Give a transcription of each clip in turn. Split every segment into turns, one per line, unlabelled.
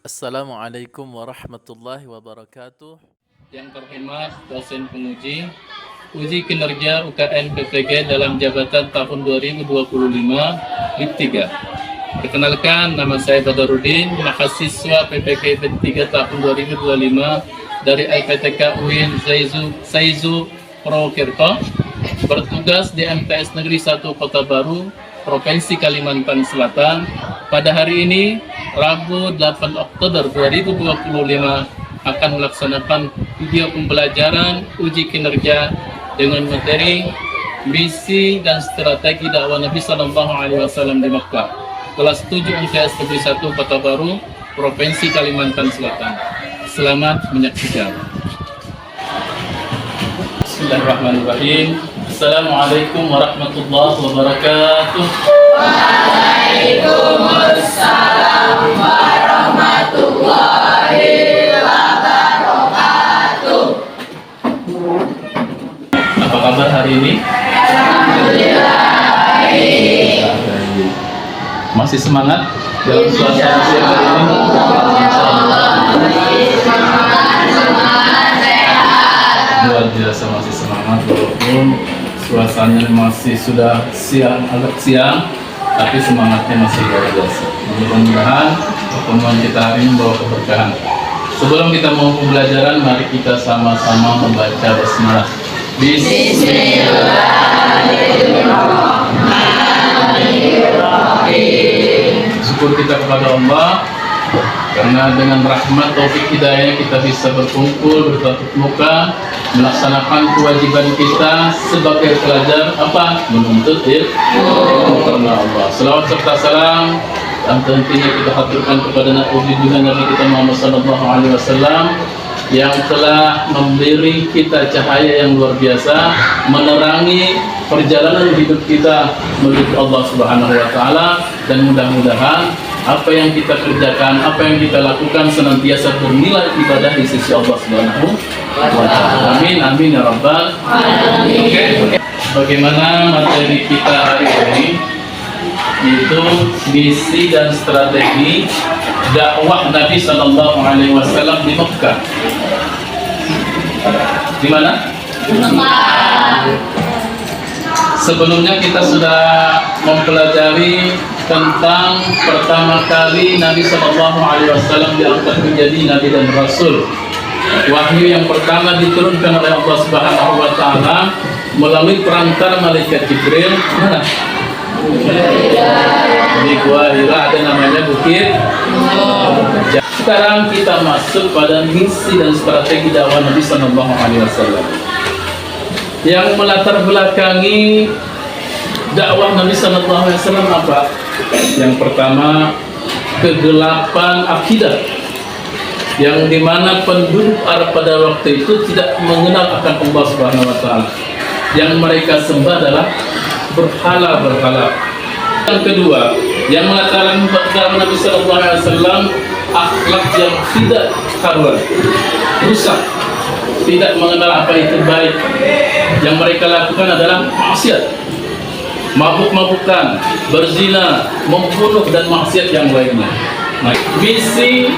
Assalamualaikum warahmatullahi wabarakatuh.
Yang terhormat dosen penguji, uji kinerja UKN PPG dalam jabatan tahun 2025, LIP 3. Perkenalkan, nama saya Badarudin, mahasiswa PPG LIP 3 tahun 2025 dari LPTK UIN Saizu Purwokerto, bertugas di MTS Negeri 1 Kota Baru, Provinsi Kalimantan Selatan. Pada hari ini, Rabu 8 Oktober 2025, akan melaksanakan video pembelajaran uji kinerja dengan materi misi dan strategi dakwah Nabi Sallallahu Alaihi Wasallam di Makkah, kelas 7 MTS Negeri 1 Kota Baru, Provinsi Kalimantan Selatan. Selamat menyaksikan. Bismillahirrahmanirrahim. Assalamualaikum warahmatullahi wabarakatuh.
Waalaikumsalam warahmatullahi wabarakatuh.
Apa kabar hari ini?
Alhamdulillah.
Masih semangat dalam suasana siang hari ini? Luar biasa, masih semangat walaupun suasananya masih sudah siang, agak siang, tapi semangatnya masih luar biasa. Mudah-mudahan pertemuan kita hari ini membawa keberkahan. Sebelum kita mau pembelajaran, mari kita sama-sama membaca basmalah. Bismillahirrahmanirrahim. Syukur kita kepada Allah karena dengan rahmat taufik hidayah kita bisa berkumpul bertatap muka melaksanakan kewajiban kita sebagai pelajar menuntut ilmu karena Allah. Selawat serta salam dan tentunya kita haturkan kepada Nabi kita Muhammad sallallahu alaihi wasallam yang telah memberi kita cahaya yang luar biasa, menerangi perjalanan hidup kita menuju Allah Subhanahu wa taala, dan mudah-mudahan apa yang kita kerjakan, apa yang kita lakukan senantiasa bernilai ibadah di sisi Allah Subhanahu wa taala. Amin amin ya rabbal alamin. Oke. Bagaimana materi kita hari ini? Itu misi dan strategi dakwah Nabi Sallallahu Alaihi Wasallam di Mekah. Di mana? Sebelumnya kita sudah mempelajari tentang pertama kali Nabi Sallallahu Alaihi Wasallam diangkat menjadi Nabi dan Rasul. Wahyu yang pertama diturunkan oleh Allah Subhanahu Wa Taala melalui perantara malaikat Jibril. Mana? Di Gua Hira ada namanya Bukit. Sekarang kita masuk pada misi dan strategi dakwah Nabi Sallallahu Alaihi Wasallam yang melatar belakangi dakwah Nabi Sallallahu Alaihi Wasallam apa? Yang pertama, kegelapan akidah, yang dimana penduduk Arab pada waktu itu tidak mengenal akan Allah Subhanahu Wa Taala. Yang mereka sembah adalah berhala-berhala. Yang kedua, yang melatar belakang Nabi Sallallahu Alaihi Wasallam, akhlak yang tidak karuan, rusak, tidak mengenal apa itu baik. Yang mereka lakukan adalah maksiat, mabuk-mabukan, berzina, membunuh dan maksiat yang lainnya. Nah, misi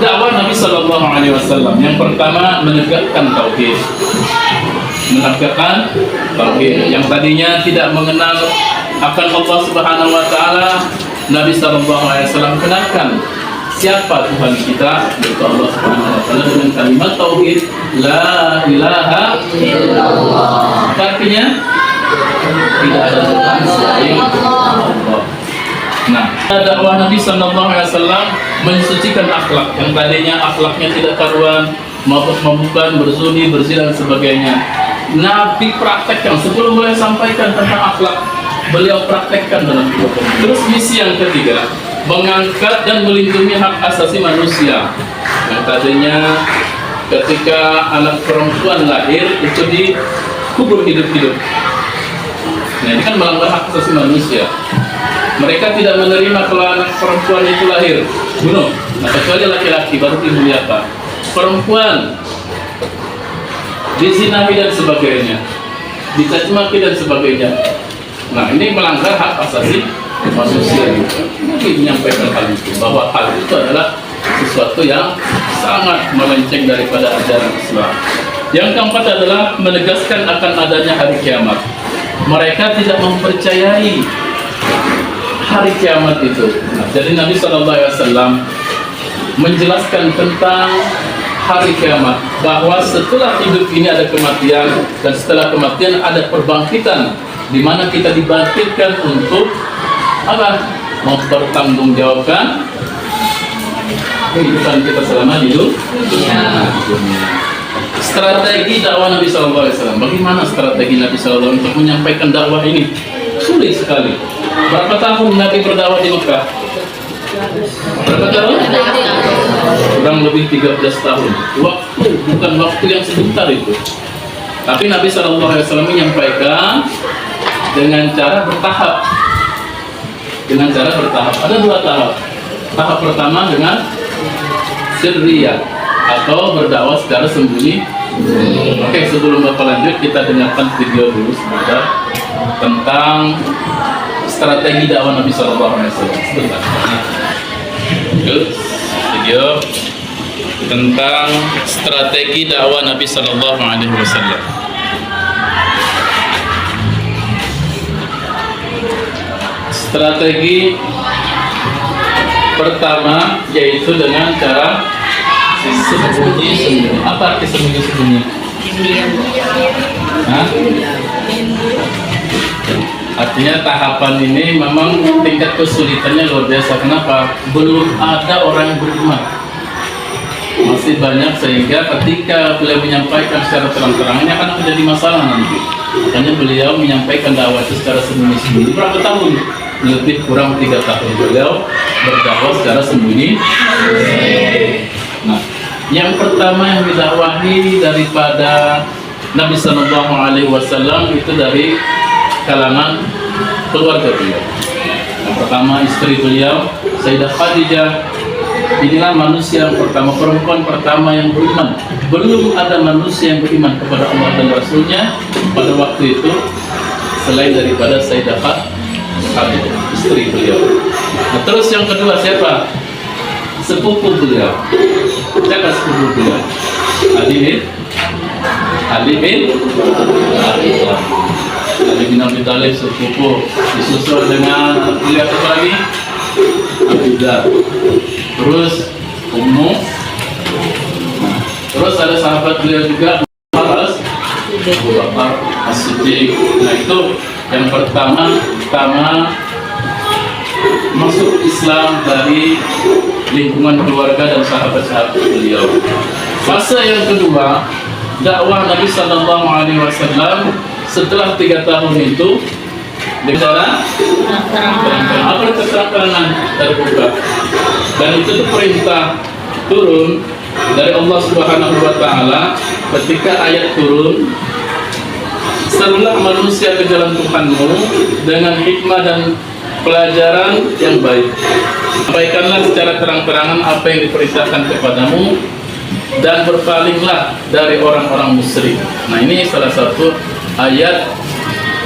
dakwah Nabi Sallallahu Alaihi Wasallam yang pertama, menegakkan tauhid. Menegakkan tauhid yang tadinya tidak mengenal akan Allah Subhanahu wa taala, Nabi sallallahu alaihi wasallam kenalkan siapa Tuhan kita, yaitu Allah Subhanahu wa taala dengan kalimat tauhid la ilaha illallah. Artinya tidak ada Tuhan selain Allah. Nah, dakwah Nabi sallallahu alaihi wasallam mensucikan akhlak yang tadinya akhlaknya tidak karuan, mabuk-mabukan, berzuni, berzina dan sebagainya. Nabi praktekkan sebelum beliau sampaikan tentang akhlak, beliau praktekkan dalam hidup. Terus misi yang ketiga, mengangkat dan melindungi hak asasi manusia. Yang tadinya ketika anak perempuan lahir itu dikubur hidup-hidup. Nah, ini kan melanggar hak asasi manusia. Mereka tidak menerima kalau anak perempuan itu lahir, bunuh. Nah, kecuali laki-laki baru dimuliakan. Perempuan dizinahi dan sebagainya, dicaci maki dan sebagainya. Nah, ini melanggar hak asasi manusia. Nabi menyampaikan hal itu, bahwa hal itu adalah sesuatu yang sangat melenceng daripada ajaran Islam. Yang keempat adalah menegaskan akan adanya hari kiamat. Mereka tidak mempercayai hari kiamat itu. Nah, jadi Nabi SAW menjelaskan tentang hari kiamat, bahwa setelah hidup ini ada kematian, dan setelah kematian ada perbangkitan, di mana kita dibangkitkan untuk apa? Mempertanggungjawabkan kehidupan kita selama hidup. Strategi dakwah Nabi SAW. Bagaimana strategi Nabi SAW untuk menyampaikan dakwah ini? Sulit sekali. Berapa tahun Nabi berdakwah di Mekah? Berapa tahun? Kurang lebih 13 tahun. Waktu, bukan waktu yang sebentar itu. Tapi Nabi SAW menyampaikan dengan cara bertahap. Dengan cara bertahap. Ada dua tahap. Tahap pertama dengan sirriyah, atau berdakwah secara sembunyi. Oke, sebelum Bapak lanjut, kita dengarkan video dulu sebentar tentang strategi dakwah Nabi SAW. Sebentar. Video tentang strategi dakwah Nabi SAW. Strategi pertama yaitu dengan cara sembunyi-sembunyi. Apa arti sembunyi-sembunyi? Hah? Artinya tahapan ini memang tingkat kesulitannya luar biasa. Kenapa? Belum ada orang yang beriman. Masih banyak, sehingga ketika beliau menyampaikan secara terang-terang ini akan menjadi masalah nanti. Makanya beliau menyampaikan dakwah itu secara sembunyi-sembunyi. Berapa tahun? Lebih kurang 3 tahun beliau berdakwah secara sembunyi. Nah, yang pertama yang didakwahi daripada Nabi SAW itu dari kalangan keluarga beliau. Yang pertama istri beliau, Sayyidah Khadijah. Inilah manusia yang pertama, perempuan pertama yang beriman. Belum ada manusia yang beriman kepada Allah dan Rasulnya pada waktu itu selain daripada Sayyidah Khadijah, istri beliau. Nah, terus yang kedua siapa? Sepupu beliau. Siapa sepupu beliau? Ali bin Abi Thalib, sepupu. Disusul dengan beliau apa lagi? Abu Dhar. Terus Ummu. Nah, terus ada sahabat beliau juga, Abu Bakar As-Siddiq. Nah, itu yang pertama masuk Islam dari lingkungan keluarga dan sahabat-sahabat beliau. Fase yang kedua, dakwah Nabi SAW setelah 3 tahun itu dengan apa keterangan terbuka, dan itu perintah turun dari Allah Subhanahu wa Ta'ala. Ketika ayat turun, serulah manusia ke jalan Tuhanmu dengan hikmah dan pelajaran yang baik. Sampaikanlah secara terang-terangan apa yang diperintahkan kepadamu, dan berpalinglah dari orang-orang musyrik. Nah, ini salah satu ayat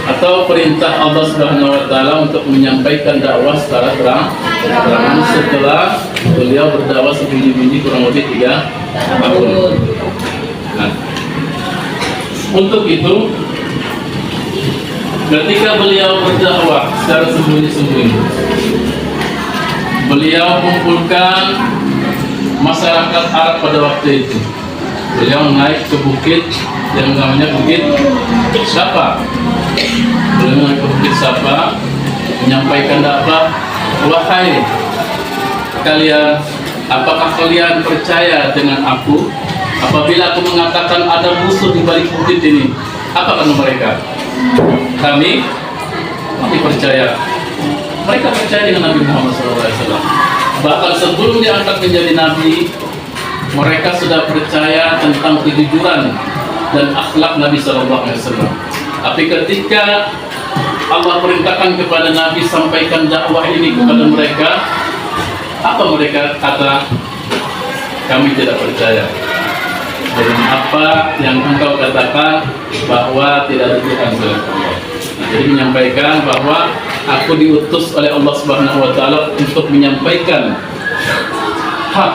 atau perintah Allah Subhanahu wa Ta'ala untuk menyampaikan dakwah secara terang-terangan setelah beliau berdakwah sembunyi-sembunyi kurang lebih 3 tahun. Nah, untuk itu ketika beliau berdakwah secara sembunyi-sembunyi, beliau mengumpulkan masyarakat Arab pada waktu itu. Beliau naik ke bukit yang namanya Bukit Safa. Beliau naik ke Bukit Safa, menyampaikan dakwah, wahai kalian, apakah kalian percaya dengan aku apabila aku mengatakan ada musuh di balik bukit ini? Apa kata mereka? Kami percaya. Mereka percaya dengan Nabi Muhammad SAW. Bahkan sebelum diangkat menjadi Nabi, mereka sudah percaya tentang kejujuran dan akhlak Nabi SAW. Tapi ketika Allah perintahkan kepada Nabi sampaikan dakwah ini kepada mereka, apa mereka kata? Kami tidak percaya dengan apa yang engkau katakan bahwa tidak ada Tuhan selain Allah. Nah, jadi menyampaikan bahwa aku diutus oleh Allah Subhanahu wa Ta'ala untuk menyampaikan hak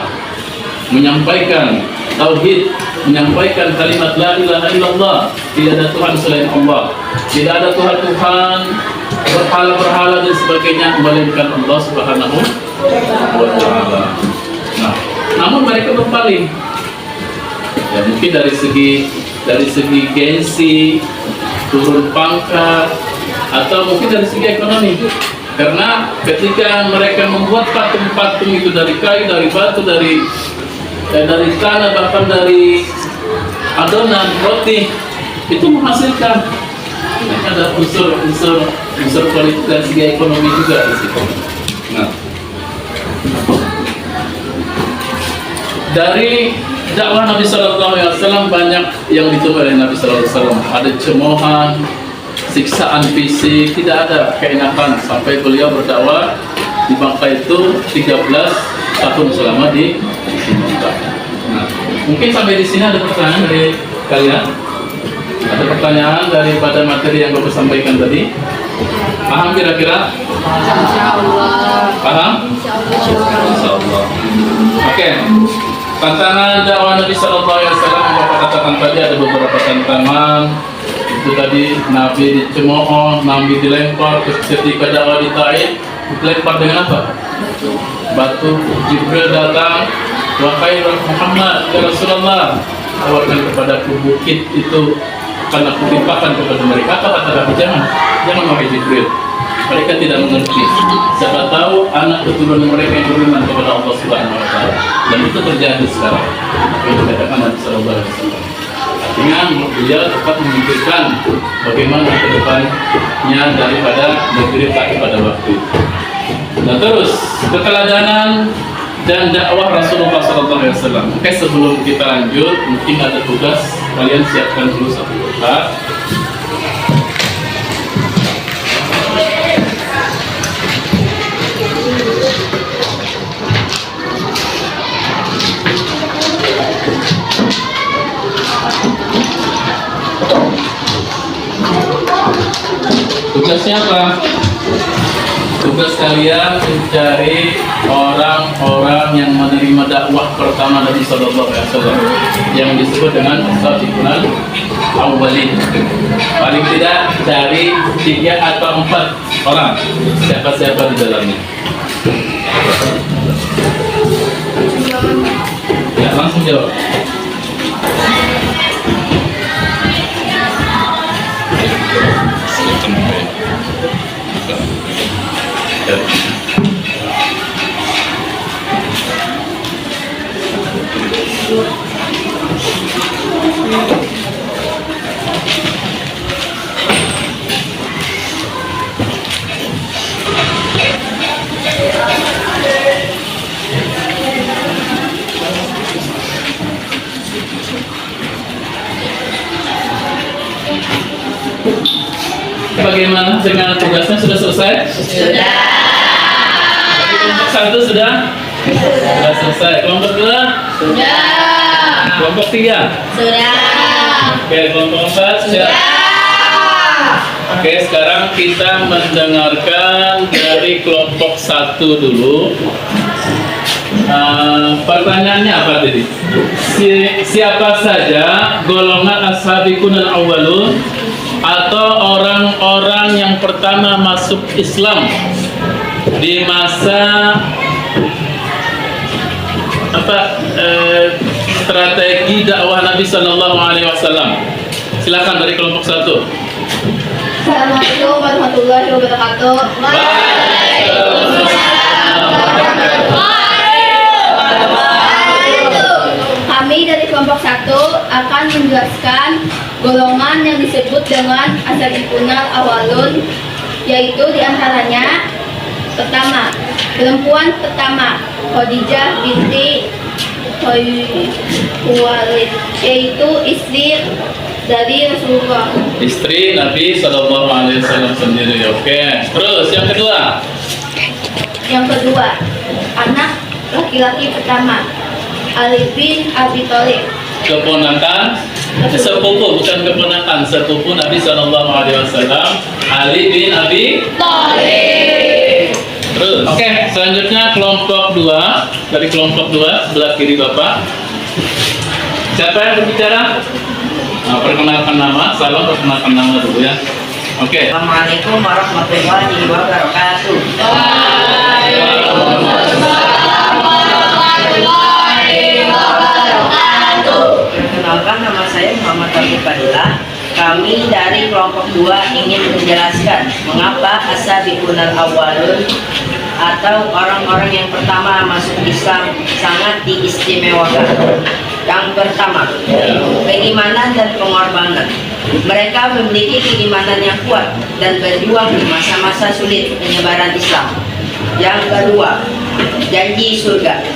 menyampaikan tauhid, menyampaikan kalimat la ilaha illallah, tidak ada Tuhan selain Allah, tidak ada Tuhan berhala-berhala dan sebagainya melainkan Allah Subhanahu wa taala. Nah, namun mereka berpaling. Ya, mungkin dari segi gengsi, turun pangkat, atau mungkin dari segi ekonomi. Karena ketika mereka membuat patung-patung itu dari kayu, dari batu, dari tanah, bahkan dari adonan roti, itu menghasilkan. Ada unsur politik dan segi ekonomi juga di situ. Nah, dari dakwah Nabi Sallallahu Alaihi Wasallam banyak yang dicoba oleh Nabi Sallallahu Alaihi Wasallam. Ada cemoohan, siksaan fisik, tidak ada keenakan sampai beliau berdakwah di Makkah itu 13 tahun selama di Makkah. Nah, mungkin sampai di sini ada pertanyaan dari kalian? Ada pertanyaan daripada materi yang Bapak sampaikan tadi? Paham kira-kira?
Insyaallah.
Paham? Insyaallah. Oke. Tantangan dakwah Nabi Sallallahu Alaihi Wasallam yang Bapak katakan tadi ada beberapa tantangan. Itu tadi Nabi dicemooh, Nabi dilempar. Ketika dakwah di Taif dilempar dengan apa? Batu. Jibril datang, wahai Muhammad ya Rasulullah, tawarkan kepada bukit itu karena aku timpakan kepada mereka. Apa kata Nabi? Jangan wahai Jibril. Mereka tidak mengerti. Siapa tahu anak keturunan mereka yang beriman kepada Allah Subhanahu wa taala. Dan itu terjadi sekarang. Itu dikatakan Nabi sallallahu alaihi wasallam. Artinya beliau tetap memikirkan bagaimana ke depannya daripada negeri Taif pada waktu itu. Nah, terus keteladanan dan dakwah Rasulullah sallallahu alaihi wasallam. Oke, sebelum kita lanjut, mungkin ada tugas kalian siapkan dulu satu kotak. Tugasnya apa? Tugas kalian mencari orang-orang yang menerima dakwah pertama Nabi Sallallahu Alaihi Wasallam yang disebut dengan as-sabiqunal awwalin. Paling tidak cari 3 atau 4 orang, siapa-siapa di dalamnya. Ya, langsung jawab. Bagaimana dengan tugasnya, sudah selesai?
Sudah.
Tapi kelompok 1 sudah selesai. Kelompok 2?
Sudah.
Kelompok 3?
Sudah.
Oke, kelompok 4 siap? Oke, sekarang kita mendengarkan dari kelompok 1 dulu. Pertanyaannya apa tadi? Siapa saja golongan as-sabiqunal awwalun atau orang-orang yang pertama masuk Islam di masa strategi dakwah Nabi Sallallahu Alaihi Wasallam? Silakan dari kelompok 1.
Assalamualaikum warahmatullahi wabarakatuh. Kami dari kelompok 1 akan menjelaskan golongan yang disebut dengan as-sabiqunal awwalun, yaitu diantaranya pertama, perempuan pertama Khadijah binti Khuwailid, yaitu istri dari Rasulullah.
Istri Nabi Sallallahu Alaihi Wasallam sendiri. Oke. Terus yang kedua.
Yang kedua, anak laki-laki pertama Ali bin Abi Thalib.
Keponakan, sepupu, bukan keponakan, sepupu Nabi Sallallahu Alaihi Wasallam, Ali bin Abi
Thalib.
Terus. Oke, selanjutnya kelompok 2. Dari kelompok 2 sebelah kiri Bapak. Siapa yang berbicara? Nah, perkenalkan nama, salam perkenalkan nama dulu ya. Oke.
Assalamualaikum warahmatullahi wabarakatuh. Perkenalkan, nama saya Muhammad Abdul Fadilah. Kami dari kelompok 2 ingin menjelaskan mengapa as-sabiqunal awwalun atau orang-orang yang pertama masuk Islam sangat diistimewakan. Yang pertama, keimanan dan pengorbanan. Mereka memiliki keimanan yang kuat dan berjuang di masa-masa sulit penyebaran Islam. Yang kedua, janji surga.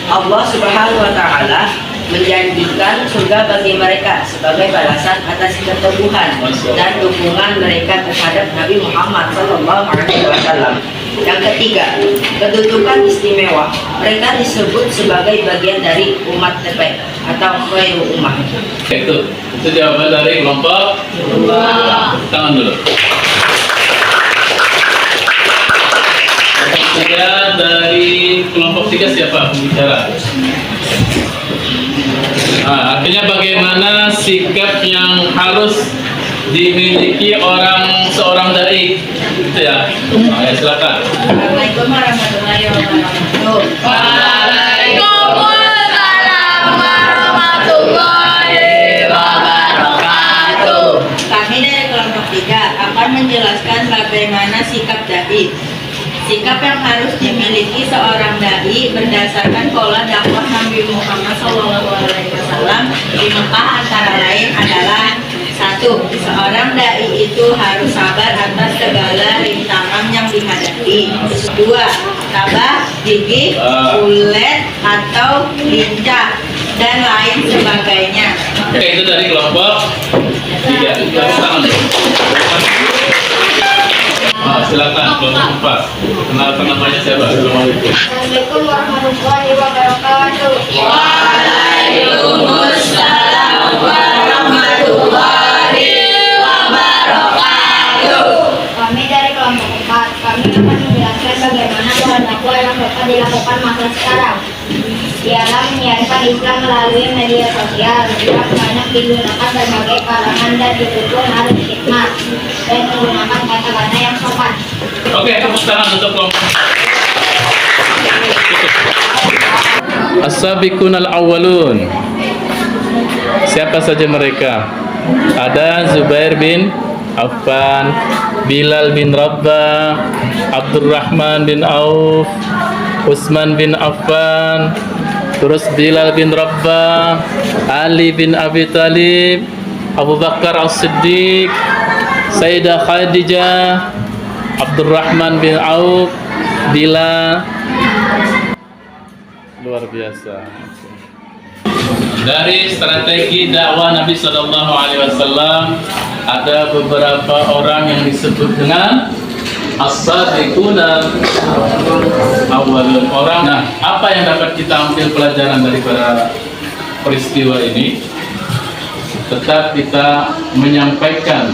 Allah Subhanahu wa Ta'ala menjanjikan surga bagi mereka sebagai balasan atas keteguhan dan dukungan mereka terhadap Nabi Muhammad SAW. Yang ketiga, kedudukan istimewa. Mereka disebut sebagai bagian dari umat terbaik atau khairu ummah.
Itu jawaban dari kelompok 2. Tangan dulu. Kemudian dari kelompok 3 siapa pembicara? Nah, artinya bagaimana sikap yang harus dimiliki seorang dai, gitu ya. Nah, ya silakan.
Assalamualaikum warahmatullahi wabarakatuh.
Waalaikumsalam warahmatullahi wabarakatuh.
Kami dari kelompok 3 akan menjelaskan bagaimana sikap dai. Sikap yang harus dimiliki seorang dai berdasarkan pola dakwah Nabi Muhammad SAW di Mekah antara lain adalah: 1. Seorang dai itu harus sabar atas segala rintangan yang dihadapi. 2. Tabah, gigih, ulet atau lincah dan lain sebagainya.
Oke, itu dari kelompok 3. Tangan dulu. Silakan kelompok 4. Kenalkan namanya siapa?
Assalamualaikum warahmatullahi wabarakatuh.
Waalaikumsalam warahmatullahi wabarakatuh.
Kami dari kelompok 4. Kami akan menjelaskan bagaimana pola dakwah yang dapat dilakukan masa sekarang. Ialah menyiarkan Islam melalui media sosial yang banyak digunakan berbagai kalangan dan didukung harus hikmat dan menggunakan kata-kata yang sopan.
Oke, tepuk tangan untuk kelompok. As-sabiqunal awwalun. Siapa saja mereka? Ada Zubair bin Affan, Bilal bin Rabah, Abdurrahman bin Auf, Utsman bin Affan, terus Bilal bin Rabah, Ali bin Abi Thalib, Abu Bakar As-Siddiq, Sayyidah Khadijah, Abdurrahman bin Auf, Bilal. Luar biasa. Dari strategi dakwah Nabi Sallallahu Alaihi Wasallam ada beberapa orang yang disebut dengan as-sabiqunal awwalun. Orang. Nah, apa yang dapat kita ambil pelajaran daripada peristiwa ini? Tetap kita menyampaikan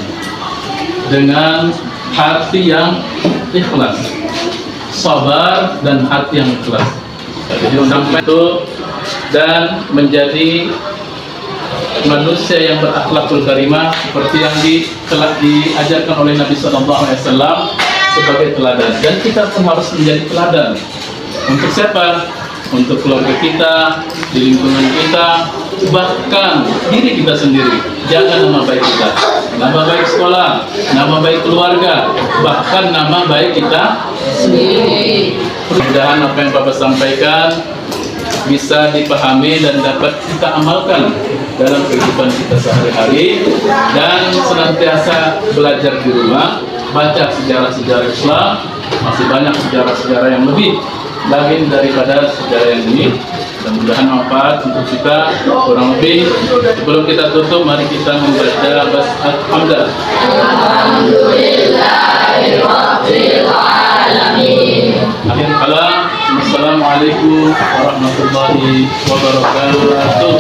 dengan hati yang ikhlas, sabar dan hati yang ikhlas. Jadi sampai itu dan menjadi manusia yang berakhlakul karimah seperti yang telah diajarkan oleh Nabi Sallallahu Alaihi Wasallam sebagai teladan. Dan kita pun harus menjadi teladan. Untuk siapa? Untuk keluarga kita, di lingkungan kita, bahkan diri kita sendiri. Jaga nama baik kita, nama baik sekolah, nama baik keluarga, bahkan nama baik kita sendiri. Mudah-mudahan apa yang Bapak sampaikan bisa dipahami dan dapat kita amalkan dalam kehidupan kita sehari-hari, dan senantiasa belajar di rumah, baca sejarah-sejarah Islam. Masih banyak sejarah-sejarah yang lebih lagi daripada sejarah yang ini. Mudah-mudahan manfaat untuk kita. Kurang lebih sebelum kita tutup, mari kita membaca Alhamdulillah. Alhamdulillahirabbil alamin. Akhir kalam. Assalamualaikum warahmatullahi wabarakatuh.